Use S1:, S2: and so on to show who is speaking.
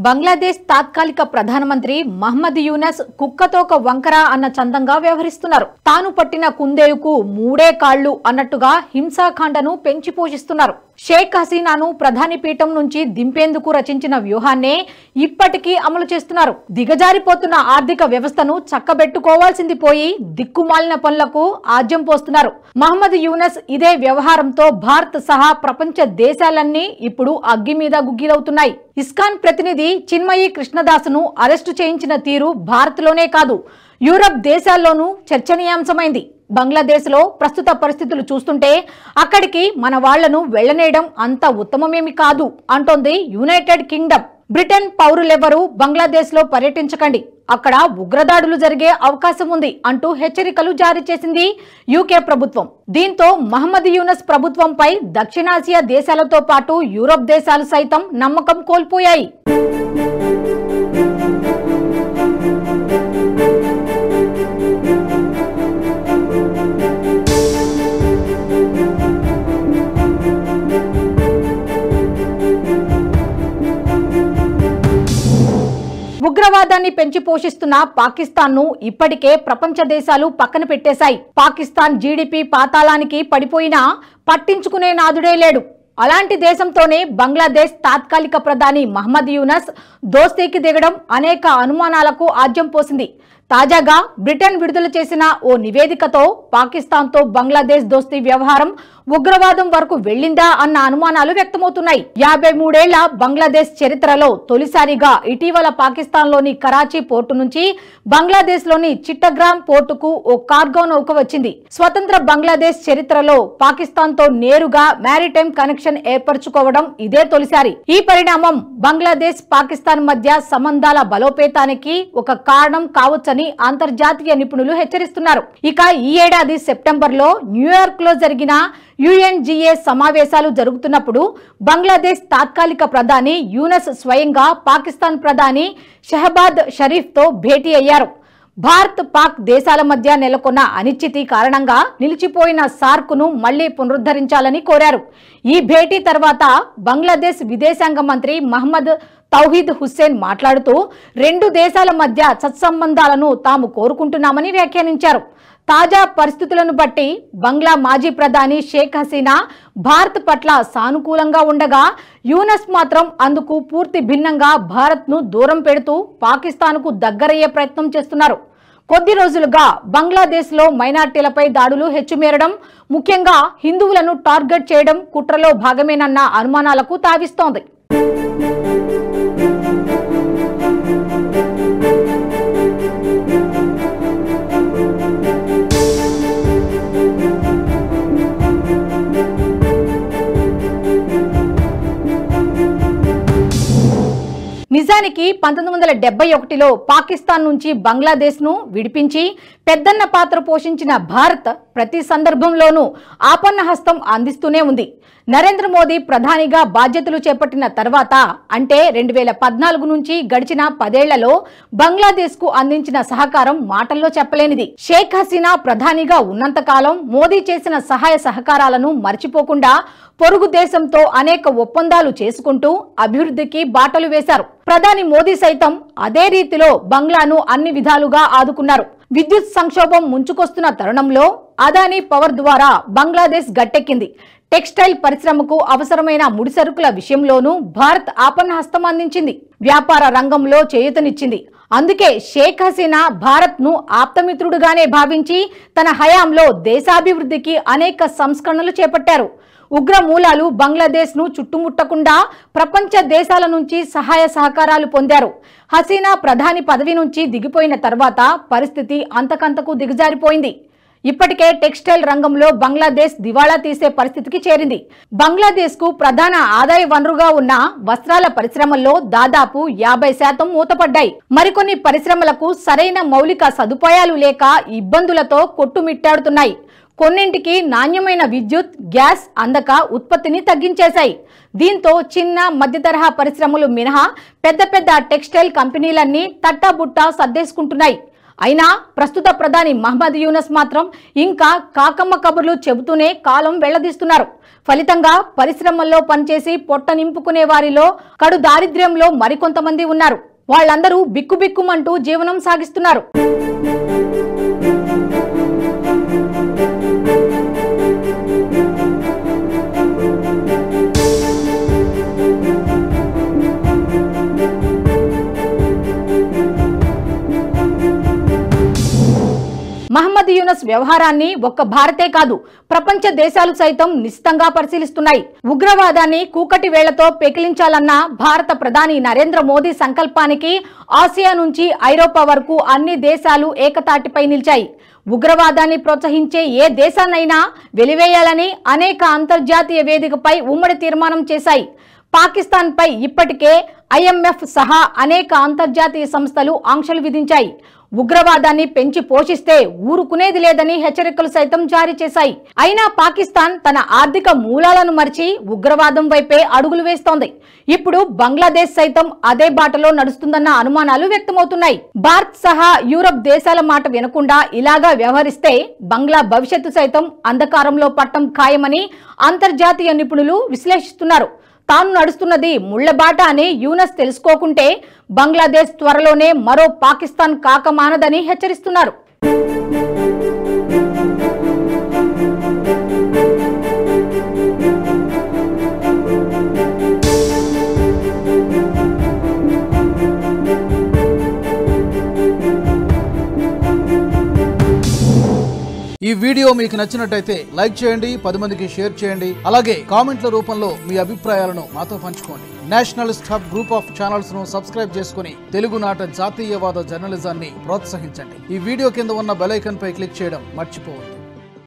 S1: బంగ్లాదేశ్ తాత్కాలిక ప్రధానమంత్రి మహ్మద్ యూనస్ కుక్కతోక వంకర అన్న చందంగా వ్యవహరిస్తున్నారు. తాను పట్టిన కుందేలుకు మూడే కాళ్లు అన్నట్టుగా హింసాకాండను పెంచి పోషిస్తున్నారు. షేక్ హసీనాను ప్రధాని పీఠం నుంచి దింపేందుకు రచించిన వ్యూహాన్నే ఇప్పటికీ అమలు చేస్తున్నారు. దిగజారిపోతున్న ఆర్థిక వ్యవస్థను చక్కబెట్టుకోవాల్సింది పోయి దిక్కుమాలిన పనులకు ఆజ్యం పోస్తున్నారు. మహ్మద్ యూనస్ ఇదే వ్యవహారంతో భారత్ సహా ప్రపంచ దేశాలన్నీ ఇప్పుడు అగ్గి మీద గుగ్గిలవుతున్నాయి. ఇస్కాన్ ప్రతినిధి చిన్మయి కృష్ణదాసును అరెస్టు చేయించిన తీరు భారత్లోనే కాదు, యూరప్ దేశాల్లోనూ చర్చనీయాంశమైంది. బంగ్లాదేశ్ లో ప్రస్తుత పరిస్థితులు చూస్తుంటే అక్కడికి మన వాళ్లను వెళ్లనేయడం అంత ఉత్తమమేమి కాదు అంటోంది యునైటెడ్ కింగ్డమ్. బ్రిటన్ పౌరులెవరూ బంగ్లాదేశ్ లో పర్యటించకండి, అక్కడ ఉగ్రదాడులు జరిగే అవకాశం ఉంది అంటూ హెచ్చరికలు జారీ చేసింది యూకే ప్రభుత్వం. దీంతో మహ్మద్ యూనస్ ప్రభుత్వంపై దక్షిణాసియా దేశాలతో పాటు యూరప్ దేశాలు సైతం నమ్మకం కోల్పోయాయి. ఉగ్రవాదాన్ని పెంచి పోషిస్తున్న పాకిస్తాన్ ను ఇప్పటికే ప్రపంచ దేశాలు పక్కన పెట్టేశాయి. పాకిస్తాన్ జీడీపీ పాతాళానికి పడిపోయినా పట్టించుకునే నాదుడే లేడు. అలాంటి దేశంతోనే బంగ్లాదేశ్ తాత్కాలిక ప్రధాని మహ్మద్ యూనస్ దోస్తీకి దిగడం అనేక అనుమానాలకు ఆజ్యం పోసింది. తాజాగా బ్రిటన్ విడుదల చేసిన ఓ నివేదికతో పాకిస్తాన్తో బంగ్లాదేశ్ దోస్తీ వ్యవహారం ఉగ్రవాదం వరకు వెళ్లిందా అన్న అనుమానాలు వ్యక్తమవుతున్నాయి. 53 ఏళ్ల బంగ్లాదేశ్ చరిత్రలో తొలిసారిగా ఇటీవల పాకిస్తాన్లోని కరాచీ పోర్టు నుంచి బంగ్లాదేశ్ లోని చిట్టగ్రామ్ పోర్టుకు ఓ కార్గో నౌక వచ్చింది. స్వతంత్ర బంగ్లాదేశ్ చరిత్రలో పాకిస్తాన్తో నేరుగా మ్యారిటైమ్ కనెక్షన్ ఏర్పరచుకోవడం ఇదే తొలిసారి. ఈ పరిణామం బంగ్లాదేశ్ పాకిస్తాన్ మధ్య సంబంధాల బలోపేతానికి ఒక కారణం కావచ్చని అంతర్జాతీయ నిపుణులు హెచ్చరిస్తున్నారు. ఇక ఈ ఏడాది సెప్టెంబర్ లో న్యూయార్క్ లో జరిగిన UNGA సమావేశాలు జరుగుతున్నప్పుడు బంగ్లాదేశ్ తాత్కాలిక ప్రధాని యూనస్ స్వయంగా పాకిస్తాన్ ప్రధాని షహబాద్ షరీఫ్ తో భేటీ అయ్యారు. భారత్ పాక్ దేశాల మధ్య నెలకొన్న అనిశ్చితి కారణంగా నిలిచిపోయిన సార్క్ ను మళ్లీ పునరుద్ధరించాలని కోరారు. ఈ భేటీ తర్వాత బంగ్లాదేశ్ విదేశాంగ మంత్రి మహ్మద్ తౌహీద్ హుస్సేన్ మాట్లాడుతూ రెండు దేశాల మధ్య సత్సంబంధాలను తాము కోరుకుంటున్నామని వ్యాఖ్యానించారు. తాజా పరిస్థితులను బట్టి బంగ్లా మాజీ ప్రధాని షేక్ హసీనా భారత్ పట్ల సానుకూలంగా ఉండగా యూనస్ మాత్రం అందుకు పూర్తి భిన్నంగా భారత్ ను దూరం పెడుతూ పాకిస్తాన్ కు దగ్గరయ్యే ప్రయత్నం చేస్తున్నారు. కొద్ది రోజులుగా బంగ్లాదేశ్ లో మైనార్టీలపై దాడులు హెచ్చుమేరడం, ముఖ్యంగా హిందువులను టార్గెట్ చేయడం కుట్రలో భాగమేనన్న అనుమానాలకు తావిస్తోంది. నిజానికి 1971లో పాకిస్తాన్ నుంచి బంగ్లాదేశ్ ను విడిపించి పెద్దన్న పాత్ర పోషించిన భారత్ ప్రతి సందర్భంలోనూ ఆపన్న హస్తం అందిస్తూనే ఉంది. నరేంద్ర మోదీ ప్రధానిగా బాధ్యతలు చేపట్టిన తర్వాత అంటే 2014 నుంచి గడిచిన 10 ఏళ్లలో బంగ్లాదేశ్ కు అందించిన సహకారం మాటల్లో చెప్పలేనిది. షేక్ హసీనా ప్రధానిగా ఉన్నంతకాలం మోదీ చేసిన సహాయ సహకారాలను మర్చిపోకుండా పొరుగు దేశంతో అనేక ఒప్పందాలు చేసుకుంటూ అభివృద్ధికి బాటలు వేశారు. ప్రధాని మోదీ సైతం అదే రీతిలో బంగ్లాను అన్ని విధాలుగా ఆదుకున్నారు. విద్యుత్ సంక్షోభం ముంచుకొస్తున్న తరుణంలో అదానీ పవర్ ద్వారా బంగ్లాదేశ్ గట్టెక్కింది. టెక్స్టైల్ పరిశ్రమకు అవసరమైన ముడిసరుకుల విషయంలోనూ భారత్ ఆపన్న హస్తం అందించింది. వ్యాపార రంగంలో చేయూతనిచ్చింది. అందుకే షేక్ హసీనా భారత్ ను ఆప్తమిత్రుడుగానే భావించి తన హయాంలో దేశాభివృద్ధికి అనేక సంస్కరణలు చేపట్టారు. ఉగ్ర మూలాలు బంగ్లాదేశ్ ను చుట్టుముట్టకుండా ప్రపంచ దేశాల నుంచి సహాయ సహకారాలు పొందారు. హసీనా ప్రధాని పదవి నుంచి దిగిపోయిన తర్వాత పరిస్థితి అంతకంతకు దిగజారిపోయింది. ఇప్పటికే టెక్స్టైల్ రంగంలో బంగ్లాదేశ్ దివాళా తీసే పరిస్థితికి చేరింది. బంగ్లాదేశ్ కు ప్రధాన ఆదాయ వనరుగా ఉన్న వస్త్రాల పరిశ్రమల్లో దాదాపు 50% మూతపడ్డాయి. మరికొన్ని పరిశ్రమలకు సరైన మౌలిక సదుపాయాలు లేక ఇబ్బందులతో కొట్టుమిట్టాడుతున్నాయి. కొన్నింటికి నాణ్యమైన విద్యుత్, గ్యాస్ అందక ఉత్పత్తిని తగ్గించేశాయి. దీంతో చిన్న మధ్య తరహా పరిశ్రమలు మినహా పెద్ద పెద్ద టెక్స్టైల్ కంపెనీలన్నీ తట్టాబుట్టా సర్దేసుకుంటున్నాయి. అయినా ప్రస్తుత ప్రధాని మహమ్మద్ యూనస్ మాత్రం ఇంకా కాకమ్మ కబుర్లు చెబుతూనే కాలం వెళ్లదీస్తున్నారు. ఫలితంగా పరిశ్రమల్లో పనిచేసి పొట్ట నింపుకునే వారిలో కడు దారిద్ర్యంలో మరికొంతమంది ఉన్నారు. వాళ్ళందరూ బిక్కుబిక్కుమంటూ జీవనం సాగిస్తున్నారు. మహమ్మద్ యూనస్ వ్యవహారాన్ని ఒక్క భారతే కాదు, ప్రపంచ దేశాలు సైతం నిశితంగా పరిశీలిస్తున్నాయి. ఉగ్రవాదాన్ని కూకటి వేళ్లతో పెకిలించాలన్న భారత ప్రధాని నరేంద్ర మోదీ సంకల్పానికి ఆసియా నుంచి ఐరోపా వరకు అన్ని దేశాలు ఏకతాటిపై నిలిచాయి. ఉగ్రవాదాన్ని ప్రోత్సహించే ఏ దేశాన్నైనా వెలివేయాలని అనేక అంతర్జాతీయ వేదికపై ఉమ్మడి తీర్మానం చేశాయి. పాకిస్తాన్ పై ఇప్పటికే IMF సహా అనేక అంతర్జాతీయ సంస్థలు ఆంక్షలు విధించాయి. ఉగ్రవాదాన్ని పెంచి పోషిస్తే ఊరుకునేది లేదని హెచ్చరికలు సైతం జారీ చేశాయి. అయినా పాకిస్తాన్ తన ఆర్థిక మూలాలను మరిచి ఉగ్రవాదం వైపే అడుగులు వేస్తోంది. ఇప్పుడు బంగ్లాదేశ్ సైతం అదే బాటలో నడుస్తుందన్న అనుమానాలు వ్యక్తమవుతున్నాయి. భారత్ సహా యూరప్ దేశాల మాట వినకుండా ఇలాగా వ్యవహరిస్తే బంగ్లా భవిష్యత్తు సైతం అంధకారంలో పట్టం ఖాయమని అంతర్జాతీయ నిపుణులు విశ్లేషిస్తున్నారు. తాను నడుస్తున్నది ముళ్లబాట అని యూనస్ తెలుసుకోకుంటే బంగ్లాదేశ్ త్వరలోనే మరో పాకిస్తాన్ కాకమానదని హెచ్చరిస్తున్నారు.
S2: ఈ వీడియో మీకు నచ్చినట్టయితే లైక్ చేయండి, 10 మందికి షేర్ చేయండి. అలాగే కామెంట్ల రూపంలో మీ అభిప్రాయాలను మాతో పంచుకోండి. Nationalist hub group of channels ను సబ్స్క్రైబ్ చేసుకుని తెలుగునాట జాతీయవాద జర్నలిజాన్ని ప్రోత్సహించండి. ఈ వీడియో కింద ఉన్న బెల్ ఐకాన్ పై క్లిక్ చేయడం మర్చిపోవద్దు.